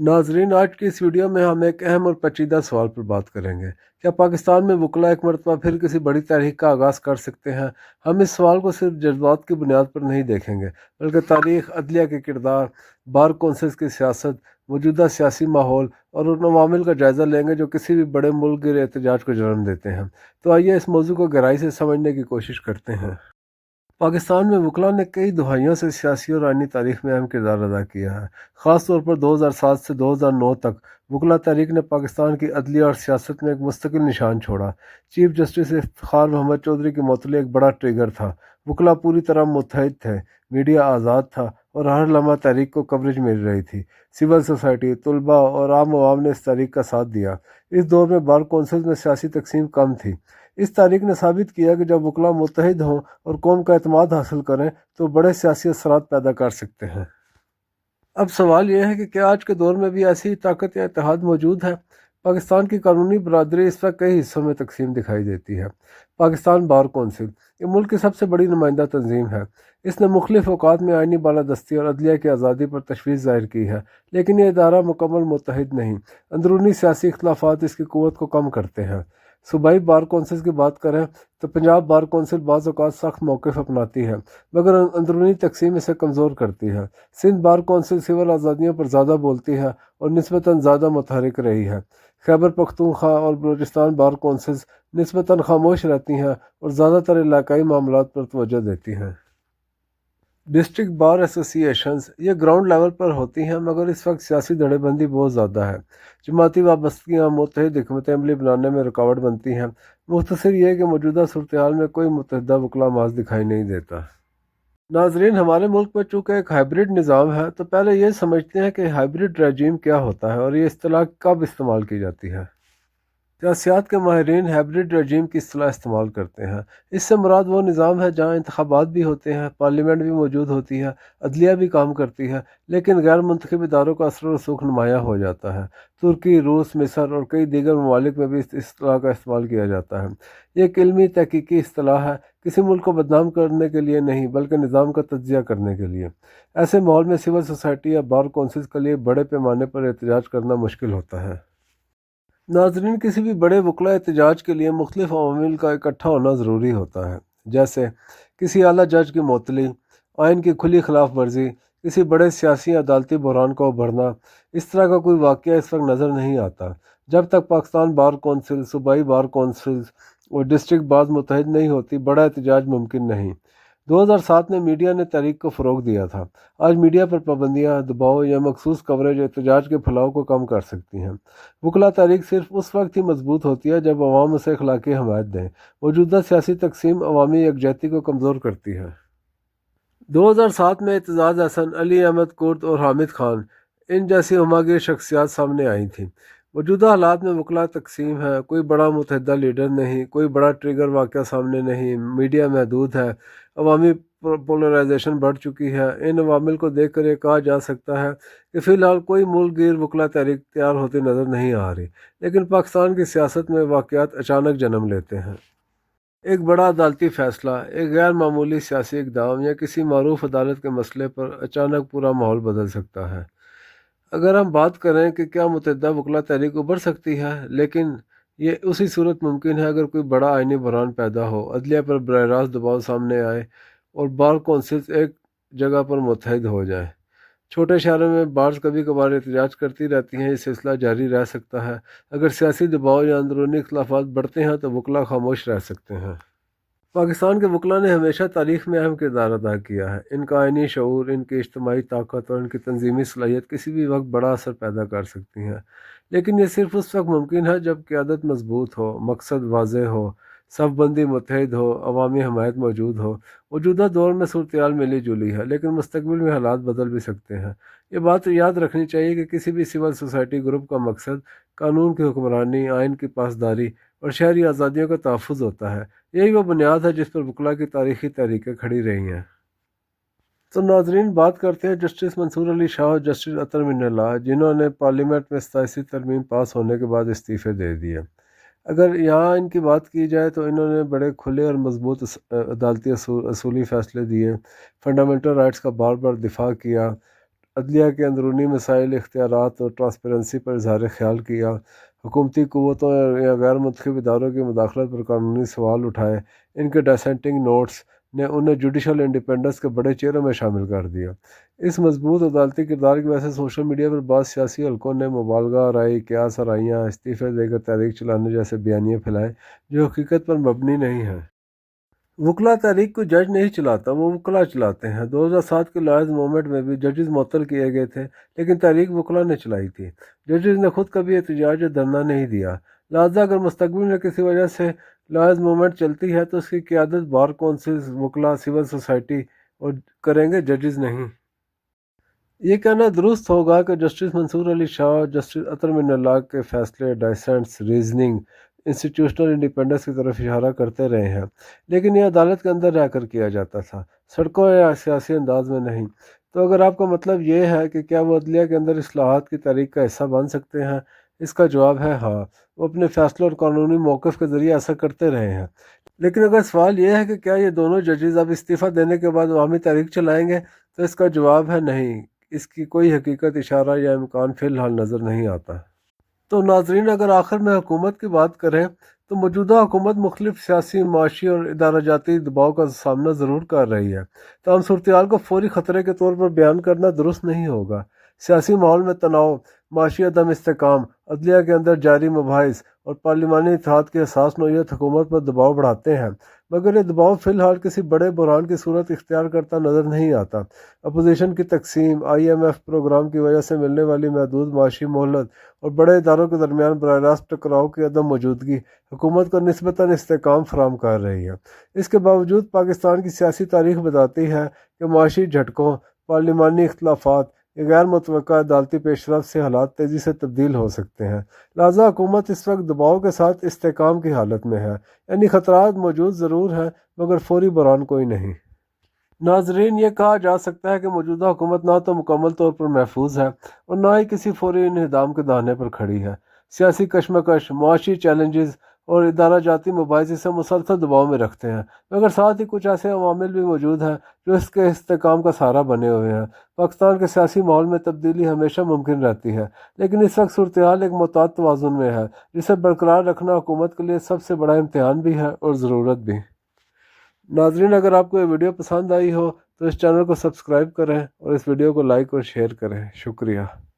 नाजरीन, आज की इस वीडियो में हम एक अहम और पेचीदा सवाल पर बात करेंगे। क्या पाकिस्तान में वकला एक मरतबा फिर किसी बड़ी तहरीक का आगाज़ कर सकते हैं? हम इस सवाल को सिर्फ जज्बात की बुनियाद पर नहीं देखेंगे, बल्कि तारीख, अदलिया के किरदार, बार कौंसिल्स की सियासत, मौजूदा सियासी माहौल और उन अवामिल का जायज़ा लेंगे जो किसी भी बड़े मुल्क के एहतजाज को जन्म देते हैं। तो आइए इस मौजू को गहराई से समझने की कोशिश करते हैं। पाकिस्तान में वकला ने कई दहाइयों से सियासी और आइनी तारीख में अहम किरदार अदा किया है। ख़ास तौर पर 2007 से 2009 तक वकला तहरीक ने पाकिस्तान की अदलिया और सियासत में एक मुस्तकिल निशान छोड़ा। चीफ जस्टिस इफ्तिखार मोहम्मद चौधरी की मौतली एक बड़ा ट्रिगर था। वकला पूरी तरह मुत्तहिद थे, मीडिया आज़ाद था और हर लम्हा तहरीक को कवरेज मिल रही थी। सिविल सोसाइटी, तलबा और आम आवाम ने इस तहरीक का साथ दिया। इस दौर में बार कौंसिल में सियासी तकसीम कम थी। इस तारीख ने साबित किया कि जब वकला मुत्तहिद हों और कौम का एतमाद हासिल करें तो बड़े सियासी असरात पैदा कर सकते हैं। अब सवाल यह है कि क्या आज के दौर में भी ऐसी ताकत या इत्तेहाद मौजूद है? पाकिस्तान की कानूनी बरादरी इस वक्त कई हिस्सों में तकसीम दिखाई देती है। पाकिस्तान बार कौंसिल ये मुल्क की सबसे बड़ी नुमाइंदा तंजीम है। इसने मुख्तलिफ अवकात में आइनी बालादस्ती और अदलिया की आज़ादी पर तशवीश ज़ाहिर की है, लेकिन यह इदारा मुकम्मल मुत्तहिद नहीं। अंदरूनी सियासी इख्तलाफात इसकी क़ुव्वत को कम करते हैं। सूबाई बार कौंसिल की बात करें तो पंजाब बार कौंसिल बाज़ औक़ात सख्त मौक़िफ़ अपनाती है, मगर अंदरूनी तकसीम इसे कमज़ोर करती है। सिंध बार कौंसिल सिविल आज़ादियों पर ज़्यादा बोलती है और निस्बतन ज़्यादा मुतहरिक रही है। खैबर पख्तूनख्वा और बलूचिस्तान बार कौंसिल्स निस्बतन खामोश रहती हैं और ज़्यादातर इलाकाई मामलात पर तवज्जो देती हैं। डिस्ट्रिक्ट बार एसोसिएशंस ये ग्राउंड लेवल पर होती हैं, मगर इस वक्त सियासी धड़ेबंदी बहुत ज़्यादा है। जमाती वाबस्तगियाँ मुत्तहिद हिकमत अमली बनाने में रुकावट बनती हैं। मुख्तसर ये है कि मौजूदा सूरत हाल में कोई मुतहदा वकला माज दिखाई नहीं देता। नाजरीन, हमारे मुल्क में चूँकि एक हाइब्रिड निज़ाम है, तो पहले ये समझते हैं कि हाइब्रिड रजीम क्या होता है और ये इस्तिलाह कब इस्तेमाल की जाती है। सियासत के माहिरीन हाइब्रिड रजीम की इस्तिलाह इस्तेमाल करते हैं। इससे मुराद वो निज़ाम है जहाँ इंतखाबात भी होते हैं, पार्लियामेंट भी मौजूद होती है, अदलिया भी काम करती है, लेकिन गैर मुंतखब इदारों का असर रसूख नुमायाँ हो जाता है। तुर्की, रूस, मिस्र और कई दीगर ममालिक में भी इस इस्तिलाह का इस्तेमाल किया जाता है। ये एक इल्मी तहकीकी इस्तिलाह है, किसी मुल्क को बदनाम करने के लिए नहीं, बल्कि निज़ाम का तज्जिया करने के लिए। ऐसे माहौल में सिविल सोसाइटी या बार कौंसिल्स के लिए बड़े पैमाने पर एहतजाज करना मुश्किल होता है। नाजरीन, किसी भी बड़े वकला एहतजाज के लिए मुख्तलिफ अवामिल का इकट्ठा होना ज़रूरी होता है, जैसे किसी आला जज की मअतली, आइन की खुली खिलाफ वर्जी, किसी बड़े सियासी अदालती बहरान का उभरना। इस तरह का कोई वाक़या इस वक्त नज़र नहीं आता जब तक पाकिस्तान बार कौंसिल, सूबाई बार कौंसिल और डिस्ट्रिक्ट बार मुत्तहिद नहीं होती, बड़ा एहतजाज मुमकिन नहीं। 2007 में मीडिया ने तहरीक को फ़रोग दिया था। आज मीडिया पर पाबंदियाँ, दबाव या मखसूस कवरेज एहतजाज के फैलाव को कम कर सकती हैं। वकला तहरीक सिर्फ उस वक्त ही मजबूत होती है जब अवाम उसे अखलाकी हमायत दें। मौजूदा सियासी तकसीम अवामी यकजहती को कमज़ोर करती है। 2007 में एतजाज़ हसन, अली अहमद कुर्द और हामिद खान इन जैसी हमागिर शख्सियात सामने आई थीं। मौजूदा हालात में वकला तकसीम है, कोई बड़ा मुतहदा लीडर नहीं, कोई बड़ा ट्रिगर वाक़या सामने नहीं, मीडिया महदूद है, अवामी पोलराइजेशन बढ़ चुकी है। इन अवामिल को देख कर ये कहा जा सकता है कि फ़िलहाल कोई मुल्क गिर वकला तहरीक तैयार होती नज़र नहीं आ रही, लेकिन पाकिस्तान की सियासत में वाक़यात अचानक जन्म लेते हैं। एक बड़ा अदालती फ़ैसला, एक गैर मामूली सियासी इक़दाम या किसी मरूफ अदालत के मसले पर अचानक पूरा माहौल बदल सकता है। अगर हम बात करें कि क्या मुतहदा वकला तहरीक उभर सकती है, लेकिन ये उसी सूरत मुमकिन है अगर कोई बड़ा आइनी बहरान पैदा हो, अदलिया पर बरह रास्त दबाव सामने आए और बार कौंसिल्स एक जगह पर मुत्तहिद हो जाए। छोटे शहरों में बार्स कभी कभार एहतजाज करती रहती हैं, ये सिलसिला जारी रह सकता है। अगर सियासी दबाव या अंदरूनी इख्तलाफात बढ़ते हैं तो वकला खामोश रह सकते हैं। पाकिस्तान के वकला ने हमेशा तारीख में अहम किरदार अदा किया है। इनका आइनी शऊर, इनकी इज्तमाही ताकत और इनकी तंजीमी सलाहियत किसी भी वक्त बड़ा असर पैदा कर सकती हैं, लेकिन ये सिर्फ उस वक्त मुमकिन है जब क़यादत मजबूत हो, मकसद वाज़ेह हो, सफ़बंदी मुत्तहिद हो, अवामी हमायत मौजूद हो। मौजूदा दौर में सूरत हाल मिली जुली है, लेकिन मुस्तकबिल में हालात बदल भी सकते हैं। ये बात याद रखनी चाहिए कि किसी भी सिविल सोसाइटी ग्रुप का मकसद कानून की हुक्मरानी, आइन की पासदारी और शहरी आज़ादियों का तहफ़्फ़ुज़ होता है। यही वो बुनियाद है जिस पर वकला की तारीखी तहरीकें खड़ी रही हैं। तो नाजरीन, बात करते हैं जस्टिस मंसूर अली शाह और जस्टिस अतर मिनल्लाह, जिन्होंने पार्लियामेंट में 87 तरमीम पास होने के बाद इस्तीफ़े दे दिए। अगर यहाँ इनकी बात की जाए तो इन्होंने बड़े खुले और मजबूत अदालती असूली फ़ैसले दिए, फंडामेंटल राइट्स का बार बार दिफा किया, عدلیہ کے اندرونی مسائل، اختیارات اور ٹرانسپیرنسی پر اظہار خیال کیا، حکومتی قوتوں یا غیر منتخب اداروں کی مداخلت پر قانونی سوال اٹھائے۔ ان کے ڈسینٹنگ نوٹس نے انہیں جوڈیشل انڈیپینڈنس کے بڑے چہروں میں شامل کر دیا۔ اس مضبوط عدالتی کردار کی وجہ سے سوشل میڈیا پر بعض سیاسی حلقوں نے مبالغہ آرائی، قیاس آرائیاں، استعفے دے کر تحریک چلانے جیسے بیانیے پھیلائے جو حقیقت پر مبنی نہیں ہیں۔ وکلا تحریک کو جج نہیں چلاتا، وہ وکلا چلاتے ہیں۔ 2007 کے لائرز موومنٹ میں بھی ججز معطل کیے گئے تھے، لیکن تحریک وکلا نے چلائی تھی۔ ججز نے خود کبھی احتجاج یا دھرنا نہیں دیا۔ لہٰذا اگر مستقبل میں کسی وجہ سے لائرز موومنٹ چلتی ہے تو اس کی قیادت بار کونسلز، وکلا، سول سوسائٹی اور کریں گے، ججز نہیں۔ یہ کہنا درست ہوگا کہ جسٹس منصور علی شاہ، جسٹس اطہر من اللہ کے فیصلے، ڈائسنٹس، ریزننگ، انسٹیٹیوشنل انڈیپینڈنس کی طرف اشارہ کرتے رہے ہیں، لیکن یہ عدالت کے اندر رہ کر کیا جاتا تھا، سڑکوں یا سیاسی انداز میں نہیں۔ تو اگر آپ کا مطلب یہ ہے کہ کیا وہ عدلیہ کے اندر اصلاحات کی تحریک کا حصہ بن سکتے ہیں، اس کا جواب ہے ہاں، وہ اپنے فیصلوں اور قانونی موقف کے ذریعے ایسا کرتے رہے ہیں۔ لیکن اگر سوال یہ ہے کہ کیا یہ دونوں ججز اب استعفیٰ دینے کے بعد عوامی تحریک چلائیں گے، تو اس کا جواب ہے نہیں، اس کی کوئی حقیقت، اشارہ یا امکان فی الحال نظر نہیں آتا۔ تو ناظرین، اگر آخر میں حکومت کی بات کریں تو موجودہ حکومت مختلف سیاسی، معاشی اور ادارہ جاتی دباؤ کا سامنا ضرور کر رہی ہے، تاہم صورتحال کو فوری خطرے کے طور پر بیان کرنا درست نہیں ہوگا۔ سیاسی ماحول میں تناؤ، معاشی عدم استحکام، عدلیہ کے اندر جاری مباحث اور پارلیمانی اتحاد کی حساس نوعیت حکومت پر دباؤ بڑھاتے ہیں، مگر یہ دباؤ فی الحال کسی بڑے بحران کی صورت اختیار کرتا نظر نہیں آتا۔ اپوزیشن کی تقسیم، IMF پروگرام کی وجہ سے ملنے والی محدود معاشی مہلت اور بڑے اداروں کے درمیان براہ راست ٹکراؤ کی عدم موجودگی حکومت کو نسبتاً استحکام فراہم کر رہی ہے۔ اس کے باوجود پاکستان کی سیاسی تاریخ بتاتی ہے کہ معاشی جھٹکوں، پارلیمانی اختلافات یا غیر متوقع عدالتی پیش رفت سے حالات تیزی سے تبدیل ہو سکتے ہیں۔ لہٰذا حکومت اس وقت دباؤ کے ساتھ استحکام کی حالت میں ہے، یعنی خطرات موجود ضرور ہیں مگر فوری بحران کوئی نہیں۔ ناظرین، یہ کہا جا سکتا ہے کہ موجودہ حکومت نہ تو مکمل طور پر محفوظ ہے اور نہ ہی کسی فوری انہدام کے دہانے پر کھڑی ہے۔ سیاسی کشمکش، معاشی چیلنجز اور ادارہ جاتی مباحث اسے مسلسل دباؤ میں رکھتے ہیں، مگر ساتھ ہی کچھ ایسے عوامل بھی موجود ہیں جو اس کے استحکام کا سہارا بنے ہوئے ہیں۔ پاکستان کے سیاسی ماحول میں تبدیلی ہمیشہ ممکن رہتی ہے، لیکن اس وقت صورتحال ایک معتدل توازن میں ہے، جسے برقرار رکھنا حکومت کے لیے سب سے بڑا امتحان بھی ہے اور ضرورت بھی۔ ناظرین، اگر آپ کو یہ ویڈیو پسند آئی ہو تو اس چینل کو سبسکرائب کریں اور اس ویڈیو کو لائک اور شیئر کریں۔ شکریہ۔